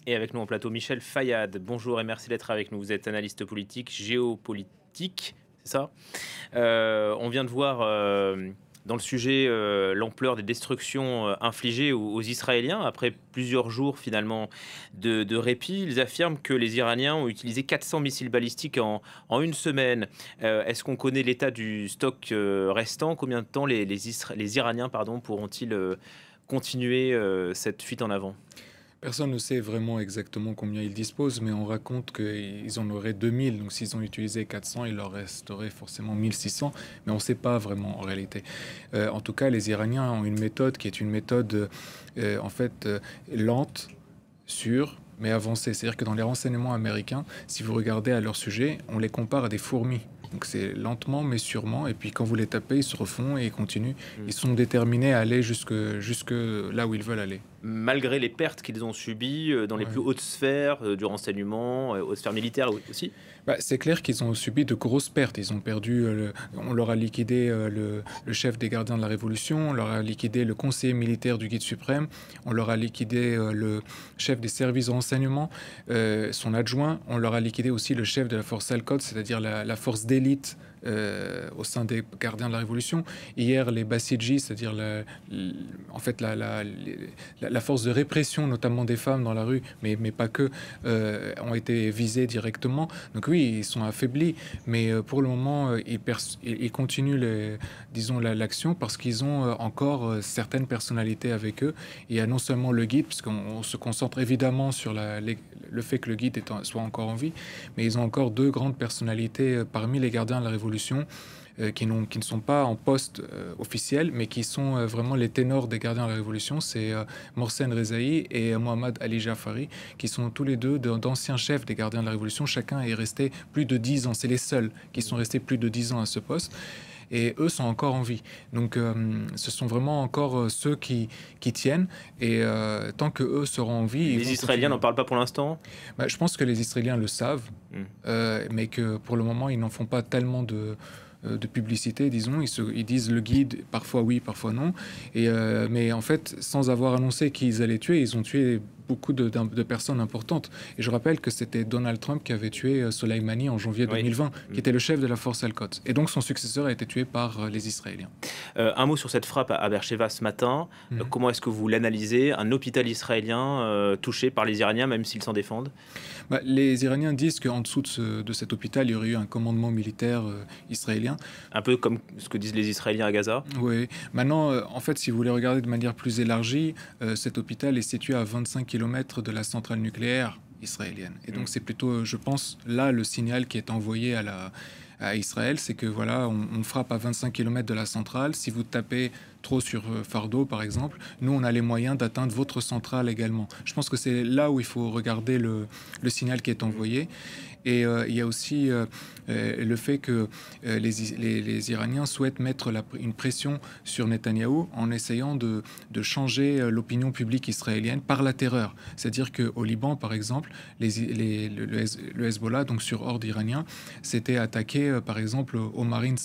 Et avec nous en plateau, Michel Fayad. Bonjour et merci d'être avec nous. Vous êtes analyste politique, géopolitique, c'est ça? On vient de voir dans le sujet l'ampleur des destructions infligées aux Israéliens. Après plusieurs jours finalement de répit, ils affirment que les Iraniens ont utilisé 400 missiles balistiques en une semaine. Est-ce qu'on connaît l'état du stock restant? Combien de temps les Iraniens pourront-ils continuer cette fuite en avant? Personne ne sait vraiment exactement combien ils disposent, mais on raconte qu'ils en auraient 2000. Donc s'ils ont utilisé 400, il leur resterait forcément 1600, mais on ne sait pas vraiment en réalité. En tout cas, les Iraniens ont une méthode qui est une méthode lente, sûre, mais avancée. C'est-à-dire que dans les renseignements américains, si vous regardez à leur sujet, on les compare à des fourmis. Donc c'est lentement mais sûrement, et puis quand vous les tapez, ils se refont et ils continuent. Ils sont déterminés à aller jusque là où ils veulent aller. Malgré les pertes qu'ils ont subies dans les plus Ouais. hautes sphères du renseignement, hautes sphères militaires aussi. Bah, c'est clair qu'ils ont subi de grosses pertes. Ils ont perdu, on leur a liquidé le chef des gardiens de la Révolution, on leur a liquidé le conseiller militaire du guide suprême, on leur a liquidé le chef des services de renseignement, son adjoint, on leur a liquidé aussi le chef de la force Al-Quds, c'est-à-dire la force d'élite au sein des gardiens de la Révolution. Hier, les Bassidji, c'est-à-dire la force de répression, notamment des femmes dans la rue, mais pas que, ont été visés directement. Donc oui, ils sont affaiblis, mais pour le moment, ils continuent l'action parce qu'ils ont encore certaines personnalités avec eux. Il y a non seulement le guide, puisqu'on se concentre évidemment sur le fait que le guide soit encore en vie, mais ils ont encore deux grandes personnalités parmi les gardiens de la Révolution qui ne sont pas en poste officiel, mais qui sont vraiment les ténors des gardiens de la Révolution. C'est Mohsen Rezaï et Mohammad Ali Jafari, qui sont tous les deux d'anciens chefs des gardiens de la Révolution. Chacun est resté plus de 10 ans. C'est les seuls qui sont restés plus de 10 ans à ce poste. Et eux sont encore en vie. Donc ce sont vraiment encore ceux qui tiennent. Et tant que eux seront en vie, ils Les vont Israéliens continuer. n'en parlent pas pour l'instant. Bah, je pense que les Israéliens le savent, Hmm. mais que pour le moment, ils n'en font pas tellement de publicité, disons. Ils disent le guide, parfois oui, parfois non. Mais en fait, sans avoir annoncé qu'ils allaient tuer, ils ont tué beaucoup de personnes importantes. Et je rappelle que c'était Donald Trump qui avait tué Soleimani en janvier Oui. 2020, Hmm. qui était le chef de la force Al-Quds. Et donc son successeur a été tué par les Israéliens. Un mot sur cette frappe à Beersheva ce matin. Mhm. Comment est-ce que vous l'analysez? Un hôpital israélien touché par les Iraniens, même s'ils s'en défendent. Bah, les Iraniens disent qu'en dessous de cet hôpital, il y aurait eu un commandement militaire israélien. Un peu comme ce que disent les Israéliens à Gaza. Oui. Maintenant, en fait, si vous voulez regarder de manière plus élargie, cet hôpital est situé à 25 km de la centrale nucléaire israélienne. Et Hmm. donc, c'est plutôt, je pense, là le signal qui est envoyé à Israël, c'est que voilà, on frappe à 25 km de la centrale. Si vous tapez trop sur Fardo, par exemple, nous, on a les moyens d'atteindre votre centrale également. Je pense que c'est là où il faut regarder le signal qui est envoyé. Et il y a aussi le fait que les Iraniens souhaitent mettre une pression sur Netanyahou en essayant de changer l'opinion publique israélienne par la terreur. C'est-à-dire qu'au Liban, par exemple, le Hezbollah, donc sur ordre iranien, s'était attaqué, par exemple, aux Marines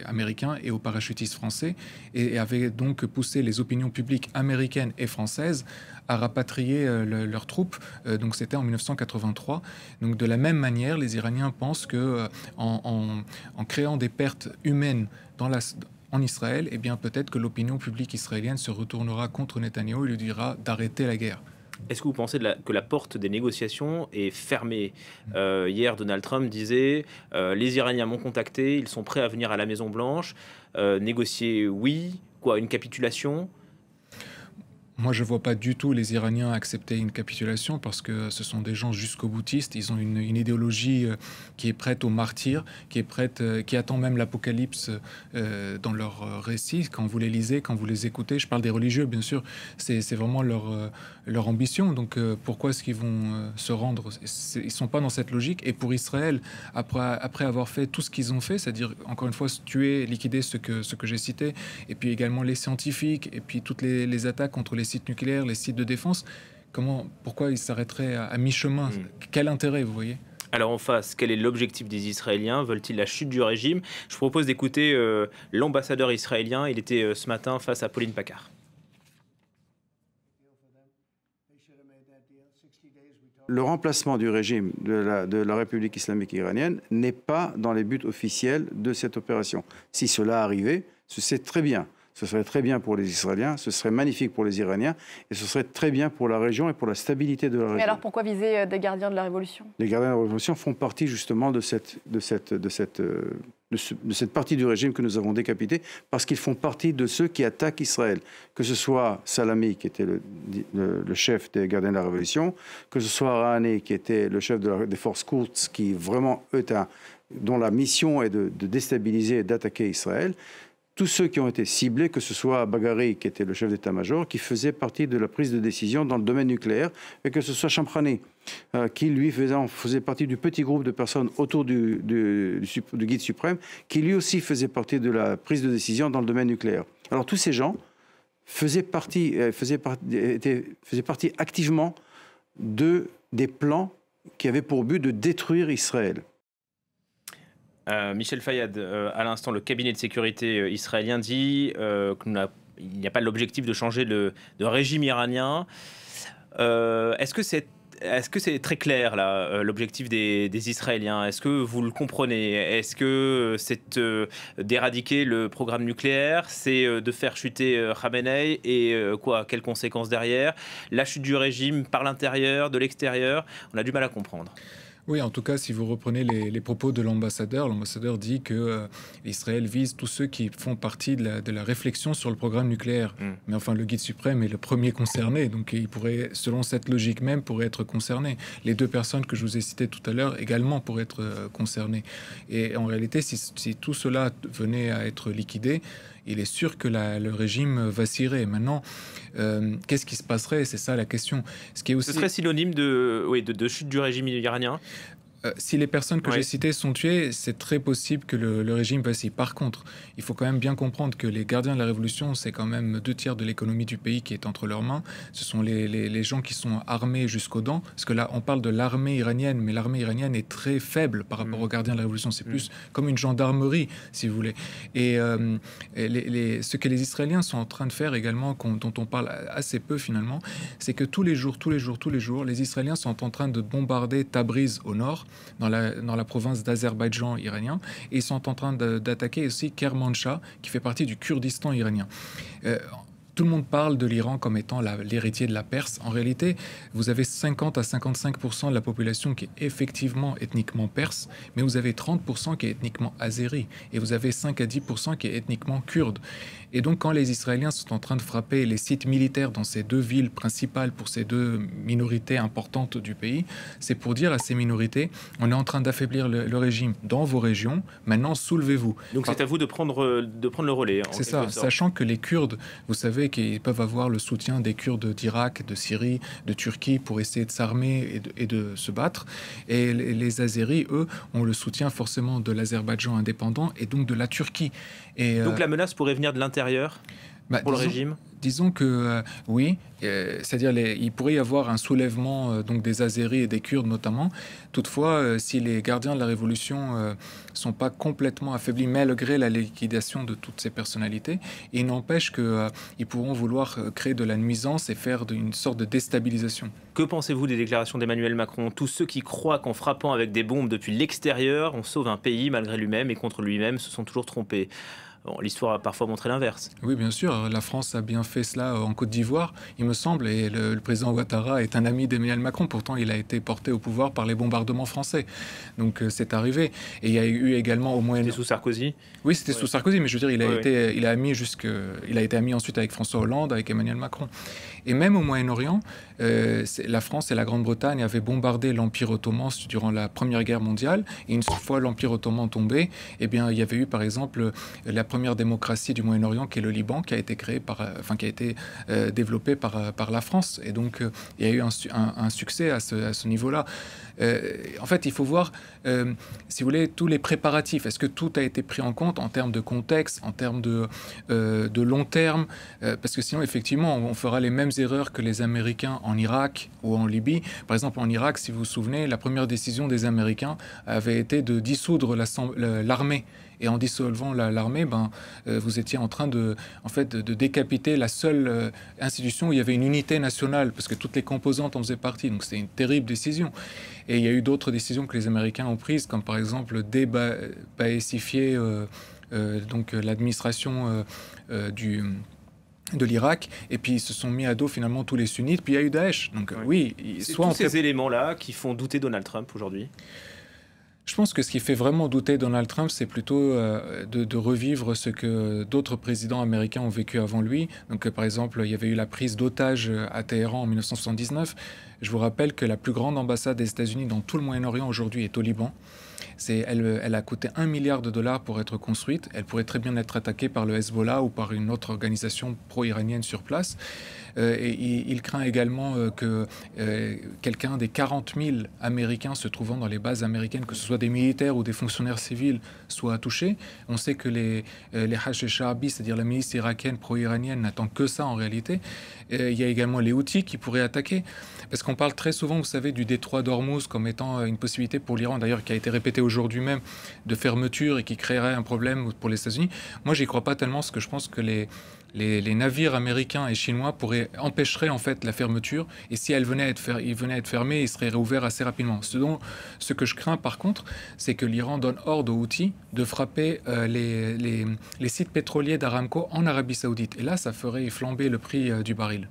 américains et aux parachutistes français et avait donc poussé les opinions publiques américaines et françaises à rapatrier leurs troupes. Donc c'était en 1983. Donc de la même manière, les Iraniens pensent que en créant des pertes humaines en Israël, eh bien peut-être que l'opinion publique israélienne se retournera contre Netanyahou et lui dira d'arrêter la guerre. Est-ce que vous pensez que la porte des négociations est fermée? Hier, Donald Trump disait les Iraniens m'ont contacté, ils sont prêts à venir à la Maison-Blanche. Négocier, oui. Quoi, une capitulation? Moi, je ne vois pas du tout les Iraniens accepter une capitulation parce que ce sont des gens jusqu'au boutiste. Ils ont une idéologie qui est prête au martyr, qui attend même l'apocalypse dans leurs récits. Quand vous les lisez, quand vous les écoutez, je parle des religieux, bien sûr, c'est vraiment leur ambition. Donc, pourquoi est-ce qu'ils vont se rendre? Ils ne sont pas dans cette logique. Et pour Israël, après avoir fait tout ce qu'ils ont fait, c'est-à-dire, encore une fois, tuer, liquider ce que j'ai cité, et puis également les scientifiques, et puis toutes les attaques contre les sites nucléaires, les sites de défense, pourquoi ils s'arrêteraient à mi-chemin? Hmm. Quel intérêt, vous voyez? Alors en face, quel est l'objectif des Israéliens? Veulent-ils la chute du régime? Je propose d'écouter l'ambassadeur israélien. Il était ce matin face à Pauline Paccard. Le remplacement du régime de la République islamique iranienne n'est pas dans les buts officiels de cette opération. Si cela arrivait, c'est très bien. Ce serait très bien pour les Israéliens, ce serait magnifique pour les Iraniens, et ce serait très bien pour la région et pour la stabilité de la région. Mais alors pourquoi viser des gardiens de la Révolution? Les gardiens de la Révolution font partie justement de cette partie du régime que nous avons décapité, parce qu'ils font partie de ceux qui attaquent Israël. Que ce soit Salami, qui était le chef des gardiens de la Révolution, que ce soit Rahane, qui était le chef des forces Quds, qui vraiment dont la mission est de déstabiliser et d'attaquer Israël. Tous ceux qui ont été ciblés, que ce soit Baghari, qui était le chef d'état-major, qui faisait partie de la prise de décision dans le domaine nucléaire, et que ce soit Shamkhani, qui lui faisait partie du petit groupe de personnes autour du guide suprême, qui lui aussi faisait partie de la prise de décision dans le domaine nucléaire. Alors tous ces gens faisaient partie activement des plans qui avaient pour but de détruire Israël. Michel Fayad, à l'instant, le cabinet de sécurité israélien dit qu'il n'y a pas l'objectif de changer de régime iranien. Est-ce que c'est très clair, là, l'objectif des Israéliens? Est-ce que vous le comprenez? Est-ce que c'est d'éradiquer le programme nucléaire? C'est de faire chuter Khamenei? Et quelles conséquences derrière? La chute du régime par l'intérieur, de l'extérieur? On a du mal à comprendre. Oui, en tout cas, si vous reprenez les propos de l'ambassadeur dit que Israël vise tous ceux qui font partie de la réflexion sur le programme nucléaire. Mais enfin, le guide suprême est le premier concerné, donc il pourrait, selon cette logique même, pourrait être concerné. Les deux personnes que je vous ai citées tout à l'heure également pourraient être concernées. Et en réalité, si tout cela venait à être liquidé, il est sûr que le régime vacillerait. Maintenant, qu'est-ce qui se passerait? C'est ça la question. Ce serait synonyme de chute du régime iranien? Si les personnes que j'ai citées sont tuées, c'est très possible que le régime vacille. Par contre, il faut quand même bien comprendre que les gardiens de la Révolution, c'est quand même 2/3 de l'économie du pays qui est entre leurs mains. Ce sont les gens qui sont armés jusqu'aux dents. Parce que là, on parle de l'armée iranienne, mais l'armée iranienne est très faible par rapport aux gardiens de la Révolution. C'est plus comme une gendarmerie, si vous voulez. Et ce que les Israéliens sont en train de faire également, dont on parle assez peu finalement, c'est que tous les jours, les Israéliens sont en train de bombarder Tabriz au nord, dans la province d'Azerbaïdjan iranien, et ils sont en train d'attaquer aussi Kermanshah, qui fait partie du Kurdistan iranien. Tout le monde parle de l'Iran comme étant l'héritier de la Perse. En réalité, vous avez 50 à 55% de la population qui est effectivement ethniquement perse, mais vous avez 30% qui est ethniquement azéri, et vous avez 5 à 10% qui est ethniquement kurde. Et donc, quand les Israéliens sont en train de frapper les sites militaires dans ces deux villes principales pour ces deux minorités importantes du pays, c'est pour dire à ces minorités, on est en train d'affaiblir le régime dans vos régions, maintenant soulevez-vous. Donc c'est à vous de prendre le relais. C'est ça, sachant que les Kurdes, vous savez qu'ils peuvent avoir le soutien des Kurdes d'Irak, de Syrie, de Turquie pour essayer de s'armer et de se battre. Et les Azéris, eux, ont le soutien forcément de l'Azerbaïdjan indépendant et donc de la Turquie. Et, donc la menace pourrait venir de l'intérieur pour le régime? Disons que oui, c'est-à-dire il pourrait y avoir un soulèvement donc des Azéris et des Kurdes notamment. Toutefois, si les gardiens de la Révolution sont pas complètement affaiblis malgré la liquidation de toutes ces personnalités, il n'empêche qu'ils pourront vouloir créer de la nuisance et faire une sorte de déstabilisation. Que pensez-vous des déclarations d'Emmanuel Macron? Tous ceux qui croient qu'en frappant avec des bombes depuis l'extérieur, on sauve un pays malgré lui-même et contre lui-même se sont toujours trompés. Bon, l'histoire a parfois montré l'inverse. Oui, bien sûr. La France a bien fait cela en Côte d'Ivoire, il me semble. Et le président Ouattara est un ami d'Emmanuel Macron. Pourtant, il a été porté au pouvoir par les bombardements français. Donc, c'est arrivé. Et il y a eu également au Moyen-Orient... C'était sous Sarkozy? Oui, c'était sous Sarkozy. Mais je veux dire, il a été ami ensuite avec François Hollande, avec Emmanuel Macron. Et même au Moyen-Orient, la France et la Grande-Bretagne avaient bombardé l'Empire ottoman durant la Première Guerre mondiale. Et une fois l'Empire ottoman tombé, eh bien, il y avait eu, par exemple, la première démocratie du Moyen-Orient, qui est le Liban, qui a été développée par la France. Et donc, il y a eu un succès à ce niveau-là. En fait, il faut voir, si vous voulez, tous les préparatifs. Est-ce que tout a été pris en compte en termes de contexte, en termes de long terme? Parce que sinon, effectivement, on fera les mêmes erreurs que les Américains en Irak ou en Libye. Par exemple, en Irak, si vous vous souvenez, la première décision des Américains avait été de dissoudre l'armée. Et en dissolvant l'armée, vous étiez en train de décapiter la seule institution où il y avait une unité nationale, parce que toutes les composantes en faisaient partie. Donc c'était une terrible décision. Et il y a eu d'autres décisions que les Américains ont prises, comme par exemple débaïsifier l'administration de l'Irak, et puis ils se sont mis à dos finalement tous les sunnites, puis il y a eu Daesh. Donc oui, c'est tous ces éléments-là qui font douter Donald Trump aujourd'hui. Je pense que ce qui fait vraiment douter Donald Trump, c'est plutôt de revivre ce que d'autres présidents américains ont vécu avant lui. Donc, par exemple, il y avait eu la prise d'otages à Téhéran en 1979. Je vous rappelle que la plus grande ambassade des États-Unis dans tout le Moyen-Orient aujourd'hui est au Liban. Elle a coûté $1 milliard pour être construite. Elle pourrait très bien être attaquée par le Hezbollah ou par une autre organisation pro-iranienne sur place. Et il craint également que quelqu'un des 40 000 Américains se trouvant dans les bases américaines, que ce soit des militaires ou des fonctionnaires civils, soient touchés. On sait que les Hashd al-Sha'bi, c'est-à-dire la milice irakienne pro-iranienne, n'attend que ça en réalité. Il y a également les Houthis qui pourraient attaquer. Parce qu'on parle très souvent, vous savez, du détroit d'Ormuz comme étant une possibilité pour l'Iran, d'ailleurs qui a été répété aujourd'hui même, de fermeture et qui créerait un problème pour les États-Unis. Moi, j'y crois pas tellement, parce que je pense que les navires américains et chinois empêcheraient en fait la fermeture, et si ils venaient à être fermés, ils seraient réouverts assez rapidement. Ce que je crains par contre, c'est que l'Iran donne ordre aux Houthis de frapper les sites pétroliers d'Aramco en Arabie Saoudite. Et là, ça ferait flamber le prix du baril.